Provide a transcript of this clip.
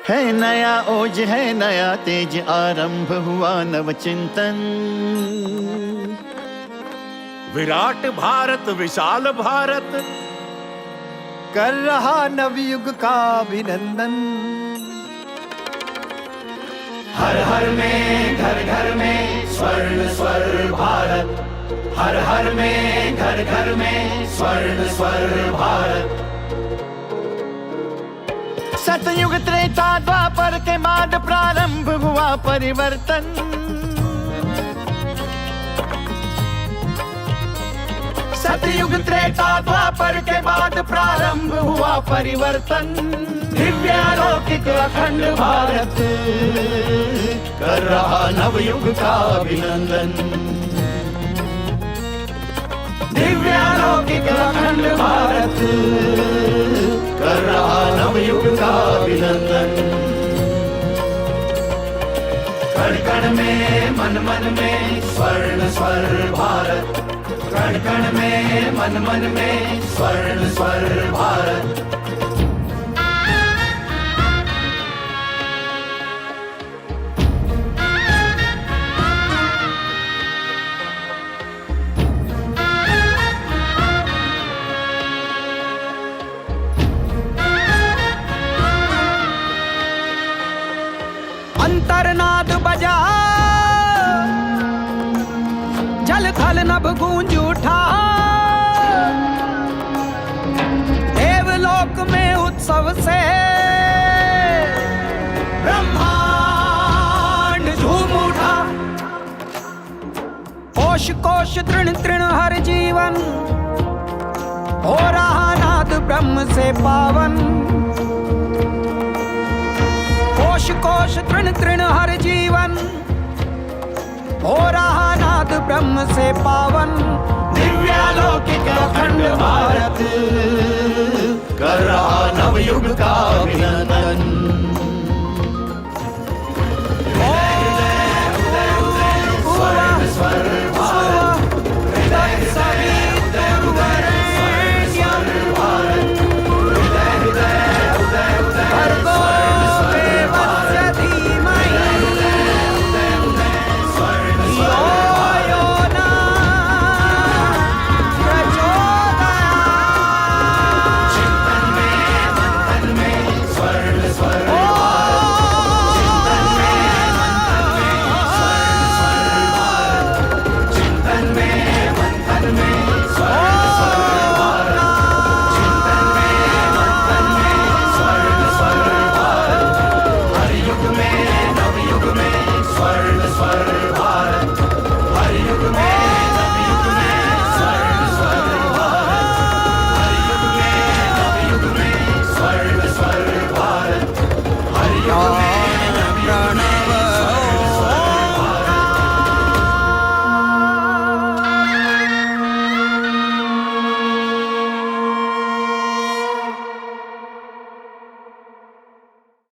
है नया ओज है नया तेज, आरंभ हुआ नव चिंतन। विराट भारत विशाल भारत कर रहा नवयुग का अभिनंदन। हर हर में घर घर में स्वर्ण स्वर भारत, हर हर में घर घर में स्वर्ण स्वर भारत। सतयुग त्रेता द्वापर के बाद प्रारंभ हुआ परिवर्तन। सतयुग त्रेता द्वापर के बाद प्रारंभ हुआ परिवर्तन। दिव्यालौकिक अखंड भारत कर रहा नवयुग का अभिनंदन। दिव्यालौकिक अखंड भारत कर रहा नवयुग का अभिनंदन। कण कण में मन मन में स्वर्ण स्वर भारत, कण कण में मन में स्वर्ण स्वर भारत। अंतरनाद बजा, जल थल नभ गूंज उठा। देवलोक में उत्सव से ब्रह्मांड झूम उठा। कोश कोश तृण तृण हर जीवन, हो रहा नाद ब्रह्म से पावन। कोश कोश तृण तृण हर जीवन, हो रहा नाद ब्रह्म से पावन। दिव्यालौकिक अखंड भारत कर रहा नवयुग का अभिनंदन। स्वर्ण स्वर भारत, हृदय हृदय उदय उदय स्वर्ण स्वर भारत, हृदय हृदय उदय उदय स्वर्ण स्वर भारत, धीमहि उदय उदय स्वर्ण स्वर यो न प्रचोदयात्। चिंतन में मंथन में स्वर्ण स्वर